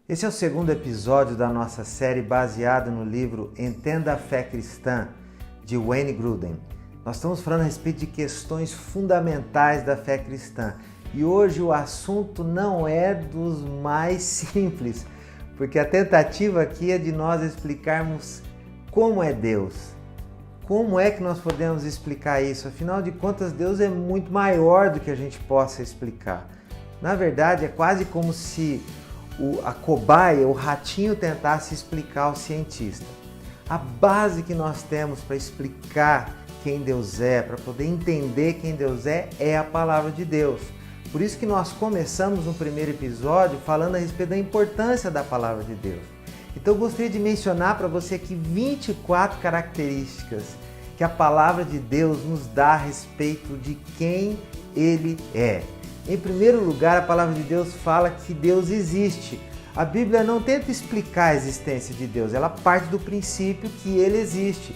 Esse é o segundo episódio da nossa série baseado no livro Entenda a Fé Cristã, de Wayne Grudem. Nós estamos falando a respeito de questões fundamentais da fé cristã. E hoje o assunto não é dos mais simples, porque a tentativa aqui é de nós explicarmos como é Deus. Como é que nós podemos explicar isso? Afinal de contas, Deus é muito maior do que a gente possa explicar. Na verdade, é quase como se a cobaia, o ratinho, tentasse explicar ao cientista. A base que nós temos para explicar quem Deus é, para poder entender quem Deus é a palavra de Deus. Por isso que nós começamos no primeiro episódio falando a respeito da importância da palavra de Deus. Então eu gostaria de mencionar para você aqui 24 características que a palavra de Deus nos dá a respeito de quem Ele é. Em primeiro lugar, a palavra de Deus fala que Deus existe. A Bíblia não tenta explicar a existência de Deus, ela parte do princípio que Ele existe.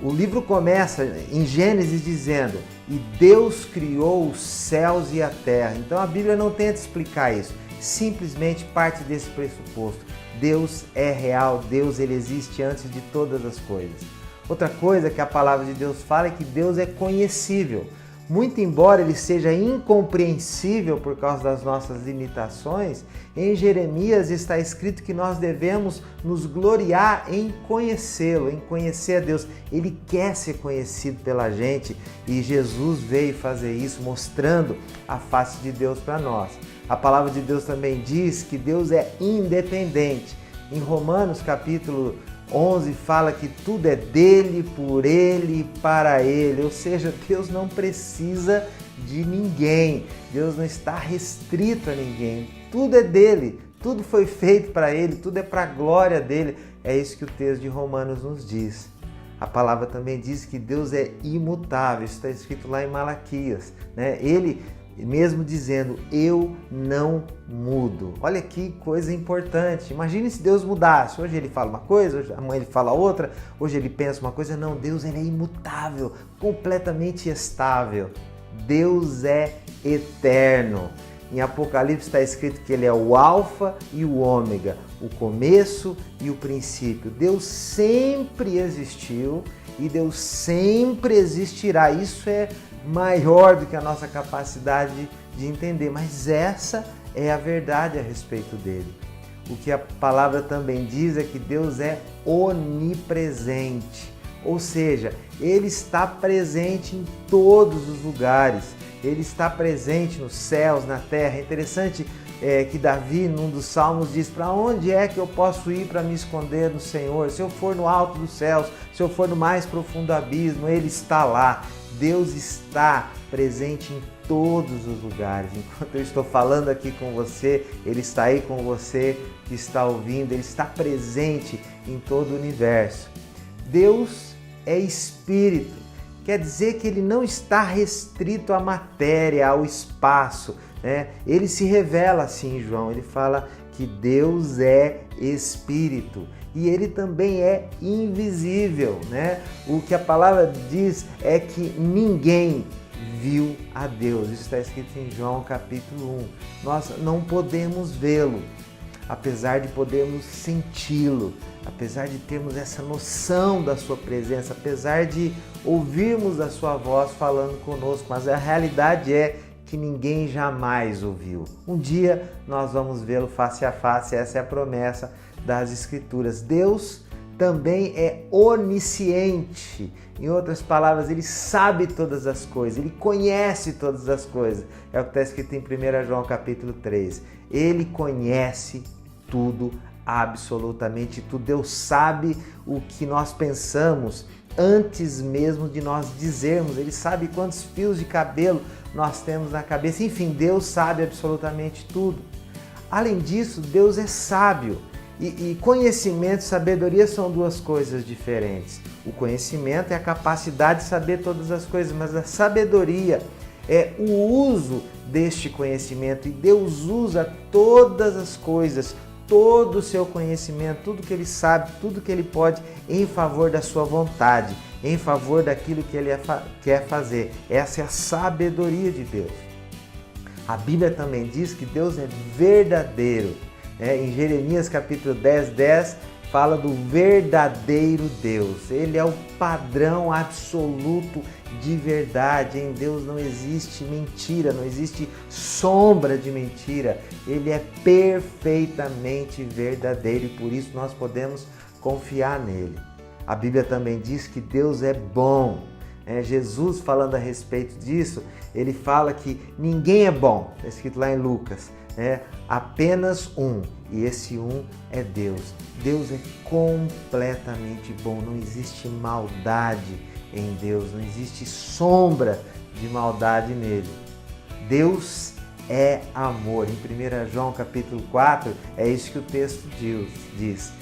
O livro começa em Gênesis dizendo: e Deus criou os céus e a terra. Então a Bíblia não tenta explicar isso, simplesmente parte desse pressuposto. Deus é real, Deus ele existe antes de todas as coisas. Outra coisa que a palavra de Deus fala é que Deus é conhecível. Muito embora ele seja incompreensível por causa das nossas limitações, em Jeremias está escrito que nós devemos nos gloriar em conhecê-lo, em conhecer a Deus. Ele quer ser conhecido pela gente e Jesus veio fazer isso, mostrando a face de Deus para nós. A palavra de Deus também diz que Deus é independente. Em Romanos capítulo 11 fala que tudo é dele, por ele e para ele, ou seja, Deus não precisa de ninguém, Deus não está restrito a ninguém, tudo é dele, tudo foi feito para ele, tudo é para a glória dele, é isso que o texto de Romanos nos diz. A palavra também diz que Deus é imutável, isso está escrito lá em Malaquias, né? Ele mesmo dizendo, eu não mudo. Olha que coisa importante. Imagine se Deus mudasse. Hoje ele fala uma coisa, hoje amanhã ele fala outra, hoje ele pensa uma coisa. Não, Deus ele é imutável, completamente estável. Deus é eterno. Em Apocalipse está escrito que ele é o alfa e o ômega, o começo e o princípio. Deus sempre existiu e Deus sempre existirá. Isso é maior do que a nossa capacidade de entender, mas essa é a verdade a respeito dele. O que a palavra também diz é que Deus é onipresente, ou seja, ele está presente em todos os lugares, ele está presente nos céus, na terra. É interessante que Davi, num dos salmos, diz: para onde é que eu posso ir para me esconder no Senhor? Se eu for no alto dos céus, se eu for no mais profundo abismo, ele está lá. Deus está presente em todos os lugares. Enquanto eu estou falando aqui com você, Ele está aí com você que está ouvindo. Ele está presente em todo o universo. Deus é Espírito. Quer dizer que Ele não está restrito à matéria, ao espaço, né? Ele se revela assim em João. Ele fala que Deus é Espírito. E ele também é invisível, né? O que a palavra diz é que ninguém viu a Deus. Isso está escrito em João capítulo 1. Nós não podemos vê-lo, apesar de podermos senti-lo, apesar de termos essa noção da sua presença, apesar de ouvirmos a sua voz falando conosco, mas a realidade é que ninguém jamais o viu. Um dia nós vamos vê-lo face a face, essa é a promessa das Escrituras. Deus também é onisciente. Em outras palavras, ele sabe todas as coisas, ele conhece todas as coisas. É o que está escrito em 1 João capítulo 3. Ele conhece tudo, absolutamente tudo. Deus sabe o que nós pensamos antes mesmo de nós dizermos. Ele sabe quantos fios de cabelo nós temos na cabeça. Enfim, Deus sabe absolutamente tudo. Além disso, Deus é sábio. E conhecimento e sabedoria são duas coisas diferentes. O conhecimento é a capacidade de saber todas as coisas, mas a sabedoria é o uso deste conhecimento. E Deus usa todas as coisas, todo o seu conhecimento, tudo que ele sabe, tudo que ele pode em favor da sua vontade, em favor daquilo que ele quer fazer. Essa é a sabedoria de Deus. A Bíblia também diz que Deus é verdadeiro. Em Jeremias capítulo 10, fala do verdadeiro Deus. Ele é o padrão absoluto de verdade. Em Deus não existe mentira, não existe sombra de mentira. Ele é perfeitamente verdadeiro e por isso nós podemos confiar nele. A Bíblia também diz que Deus é bom. Jesus, falando a respeito disso, ele fala que ninguém é bom. Está escrito lá em Lucas. Apenas um, e esse um é Deus. Deus é completamente bom, não existe maldade em Deus, não existe sombra de maldade nele. Deus é amor. Em 1 João capítulo 4, é isso que o texto diz.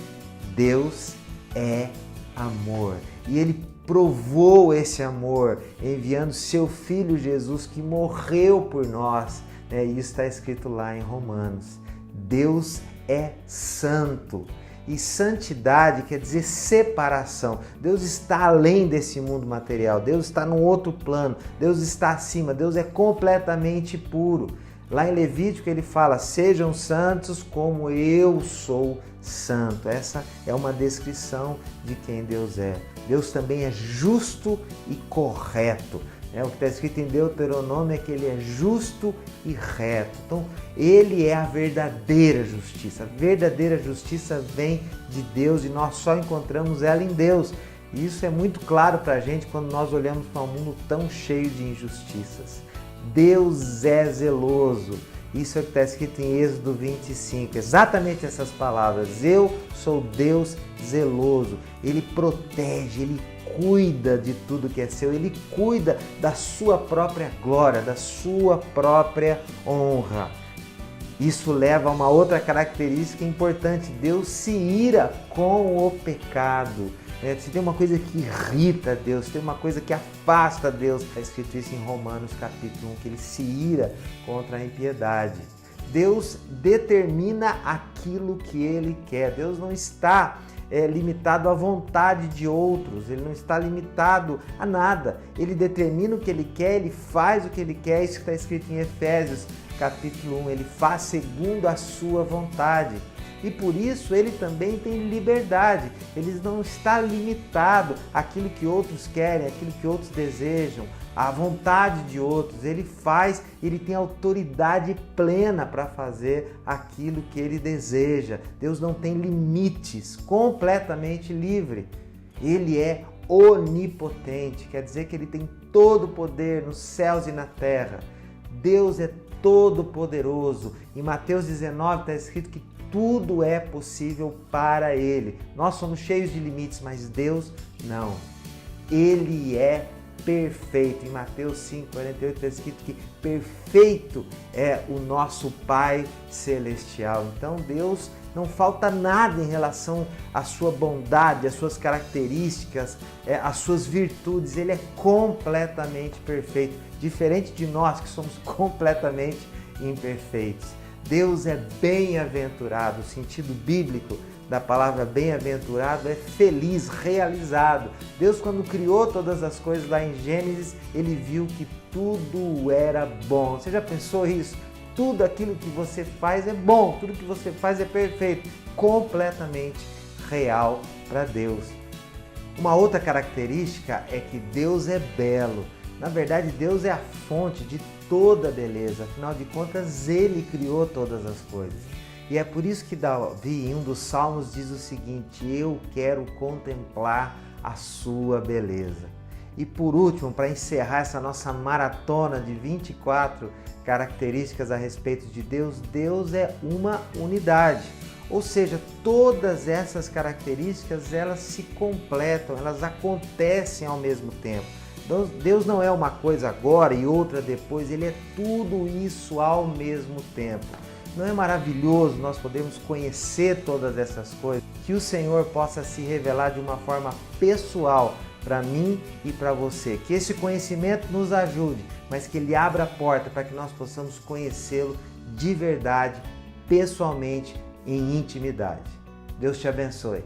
Deus é amor. E ele provou esse amor enviando seu Filho Jesus, que morreu por nós. Isso está escrito lá em Romanos. Deus é santo. E santidade quer dizer separação. Deus está além desse mundo material. Deus está num outro plano. Deus está acima. Deus é completamente puro. Lá em Levítico ele fala: sejam santos como eu sou santo. Essa é uma descrição de quem Deus é. Deus também é justo e correto. O que está escrito em Deuteronômio é que ele é justo e reto. Então, ele é a verdadeira justiça. A verdadeira justiça vem de Deus e nós só encontramos ela em Deus. E isso é muito claro para a gente quando nós olhamos para um mundo tão cheio de injustiças. Deus é zeloso. Isso é o que está escrito em Êxodo 25. Exatamente essas palavras. Eu sou Deus zeloso. Ele protege, ele cuida de tudo que é seu, ele cuida da sua própria glória, da sua própria honra. Isso leva a uma outra característica importante: Deus se ira com o pecado. Se tem uma coisa que irrita Deus, se tem uma coisa que afasta Deus, está escrito isso em Romanos capítulo 1, que ele se ira contra a impiedade. Deus determina aquilo que ele quer. Deus não está limitado à vontade de outros, ele não está limitado a nada. Ele determina o que ele quer, ele faz o que ele quer. Isso que está escrito em Efésios capítulo 1, ele faz segundo a sua vontade. E por isso ele também tem liberdade, ele não está limitado àquilo que outros querem, àquilo que outros desejam, à vontade de outros. Ele faz, ele tem autoridade plena para fazer aquilo que ele deseja. Deus não tem limites, completamente livre. Ele é onipotente, quer dizer que ele tem todo o poder nos céus e na terra. Deus é todo poderoso. Em Mateus 19 está escrito que tudo é possível para ele. Nós somos cheios de limites, mas Deus não. Ele é perfeito. Em Mateus 5:48 está escrito que perfeito é o nosso Pai Celestial. Então Deus não falta nada em relação à sua bondade, às suas características, às suas virtudes. Ele é completamente perfeito, diferente de nós que somos completamente imperfeitos. Deus é bem-aventurado. O sentido bíblico da palavra bem-aventurado é feliz, realizado. Deus, quando criou todas as coisas lá em Gênesis, ele viu que tudo era bom. Você já pensou isso? Tudo aquilo que você faz é bom, tudo que você faz é perfeito, completamente real para Deus. Uma outra característica é que Deus é belo. Na verdade, Deus é a fonte de toda beleza. Afinal de contas, ele criou todas as coisas. E é por isso que Davi, em um dos salmos, diz o seguinte: eu quero contemplar a sua beleza. E por último, para encerrar essa nossa maratona de 24 características a respeito de Deus, Deus é uma unidade. Ou seja, todas essas características, elas se completam, elas acontecem ao mesmo tempo. Deus não é uma coisa agora e outra depois, ele é tudo isso ao mesmo tempo. Não é maravilhoso nós podermos conhecer todas essas coisas? Que o Senhor possa se revelar de uma forma pessoal para mim e para você. Que esse conhecimento nos ajude, mas que ele abra a porta para que nós possamos conhecê-lo de verdade, pessoalmente, em intimidade. Deus te abençoe.